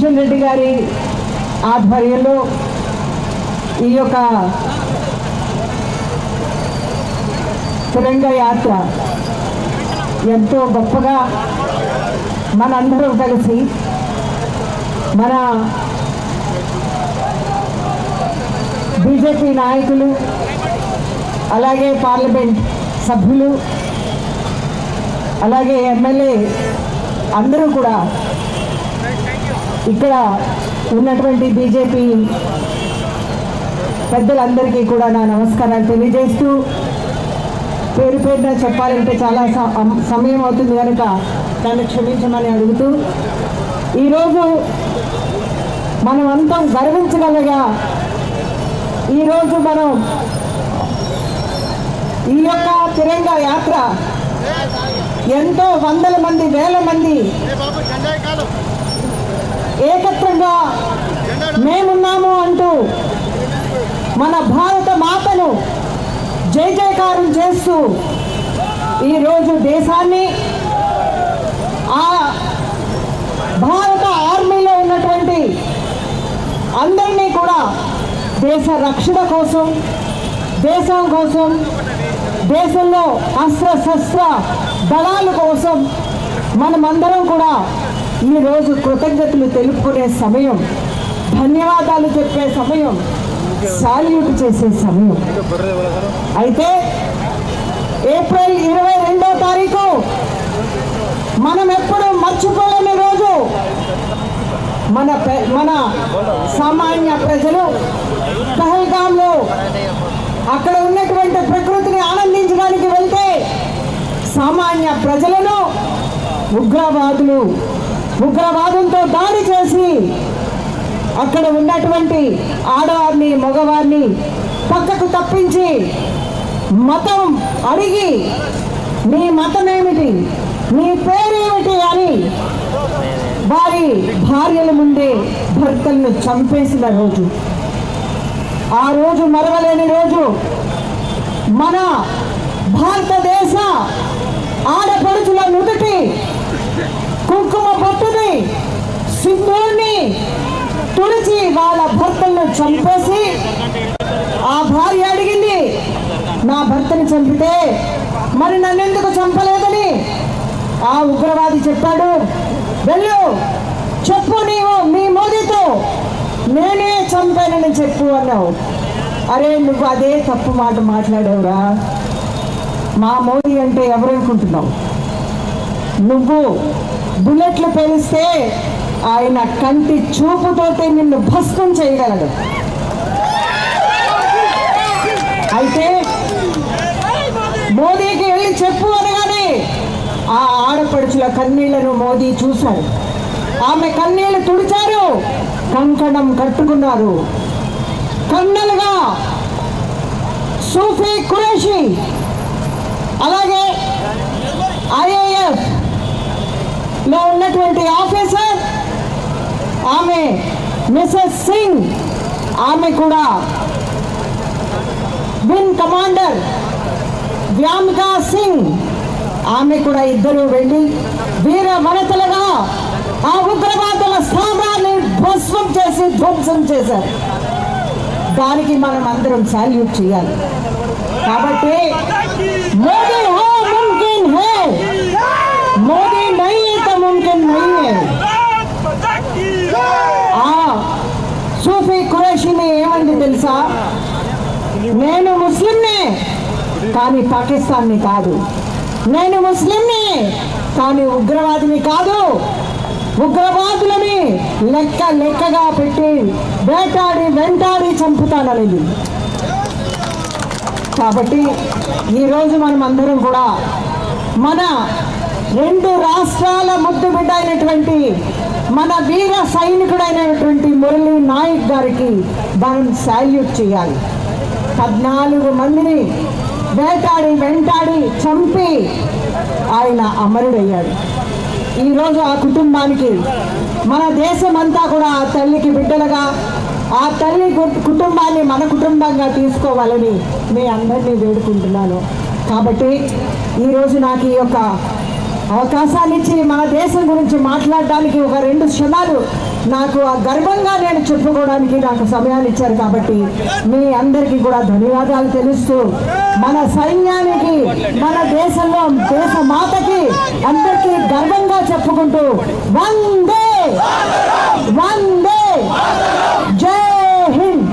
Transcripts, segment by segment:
మిథున్ రెడ్డి గారి ఆధ్వర్యంలో ఈ యొక్క తిరంగా యాత్ర ఎంతో గొప్పగా మనందరం కలిసి మన బీజేపీ నాయకులు అలాగే పార్లమెంట్ సభ్యులు అలాగే ఎమ్మెల్యే అందరూ కూడా ఇక్కడ ఉన్నటువంటి బీజేపీ పెద్దలందరికీ కూడా నా నమస్కారాలు తెలియజేస్తూ పేరు పేరున చెప్పాలంటే చాలా సమయం అవుతుంది కనుక దాన్ని క్షమించమని అడుగుతూ ఈరోజు మనం అంతా గర్వించగలగా ఈరోజు మనం ఈ యొక్క తిరంగా యాత్ర ఎంతో వందల మంది వేల మంది ఏకత్రంగా మేమున్నాము అంటూ మన భారత మాతను జై జయకారం చేస్తూ ఈరోజు దేశాన్ని ఆ భారత ఆర్మీలో ఉన్నటువంటి అందరినీ కూడా దేశ రక్షణ కోసం దేశం కోసం దేశంలో అస్త్రశస్త్ర దళాల కోసం మనమందరం కూడా ఈరోజు కృతజ్ఞతలు తెలుపుకునే సమయం, ధన్యవాదాలు చెప్పే సమయం, సాల్యూట్ చేసే సమయం. అయితే ఏప్రిల్ 22వ తారీఖు మనం ఎప్పుడు మర్చిపోలేని రోజు. మన సామాన్య ప్రజలు పహల్గాంలో అక్కడ ఉన్నటువంటి ప్రకృతిని ఆనందించడానికి వెళ్తే సామాన్య ప్రజలను ఉగ్రవాదంతో దాడి చేసి అక్కడ ఉన్నటువంటి ఆడవారిని మగవారిని పక్కకు తప్పించి మతం అడిగి నీ మతం ఏమిటి, నీ పేరేమిటి అని వారి భార్యల ముందే భర్తలను చంపేసిన రోజు. ఆ రోజు మరవలేని రోజు. మన భారతదేశ ఆడపడుచుల నుదుటి కుంకుమ బొట్టుని సింధూర్ని తుడిచి వాళ్ళ భర్తలను చంపేసి ఆ భార్య అడిగింది, నా భర్తని చంపితే మరి నన్నెందుకు చంపలేదని. ఆ ఉగ్రవాది చెప్పాడు, వెళ్ళు చెప్పు, నీవు మీ మోదీతో నేనే చంపానని చెప్పు అన్నావు. అరే నువ్వు అదే తప్పు మాట మాట్లాడావురా. మా మోదీ అంటే ఎవరనుకుంటున్నావు? నువ్వు బుల్లెట్లు పేలిస్తే ఆయన కంటి చూపుతోటి నిన్ను భస్మం చేయగలడు. అయితే మోదీకి వెళ్ళి చెప్పు అనగానే ఆ ఆడపడుచుల కన్నీళ్లను మోదీ చూశాడు. ఆమె కన్నీళ్లు తుడిచారు, కంకణం కట్టుకున్నారు. కన్నలుగా సూఫీ ఖురేషి అలాగే ఐఏఎఫ్ లో ఉన్నటువంటి ఆఫీసర్ ఆమె మిసెస్ సింగ్, ఆమె కూడా విన్ కమాండర్ వ్యామికా సింగ్, ఆమె కూడా ఇద్దరు వెళ్ళి వీర వనితలుగా ఆ ఉగ్రవాదుల స్థానాన్ని భస్మం చేసి ధ్వంసం చేశారు. దానికి మనం అందరం సాల్యూట్ చేయాలి. కాబట్టి మోదీ హో ముమ్కిన్ హై, మోదీ నహీ తో ముమ్కిన్ నహీ హై. ఆ సూఫీ ఖురేషిని ఏమంది తెలుసా? నేను ముస్లింనే కానీ పాకిస్తాన్ని కాదు, నేను ముస్లింని కానీ ఉగ్రవాదిని కాదు. ఉగ్రవాదులని లెక్కగా పెట్టి వెంటాడి చంపుతాననేది. కాబట్టి ఈరోజు మనం అందరం కూడా మన రెండు రాష్ట్రాల ముద్దు బిడ్డ అయినటువంటి మన వీర సైనికుడైనటువంటి మురళీ నాయక్ గారికి మనం సాల్యూట్ చేయాలి. 14 మందిని వెంటాడి చంపి ఆయన అమరుడయ్యాడు. ఈరోజు ఆ కుటుంబానికి మన దేశం అంతా కూడా ఆ తల్లికి బిడ్డలుగా, ఆ తల్లి కుటుంబాన్ని మన కుటుంబంగా తీసుకోవాలని మీ అందరినీ వేడుకుంటున్నాను. కాబట్టి ఈరోజు నాకు ఈ యొక్క అవకాశాన్ని ఇచ్చి మన దేశం గురించి మాట్లాడడానికి ఒక 2 క్షణాలు నాకు ఆ గర్వంగా నేను చెప్పుకోవడానికి నాకు సమయాన్ని ఇచ్చారు. కాబట్టి మీ అందరికీ కూడా ధన్యవాదాలు తెలుస్తూ మన సైన్యానికి, మన దేశంలో దేశ మాతకి అందరికీ గర్వంగా చెప్పుకుంటూ వందే వందే జై హింద్.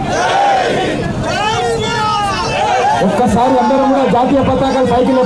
ఒక్కసారి అందరం కూడా జాతీయ పతాకాలు పైకి లేపాలి.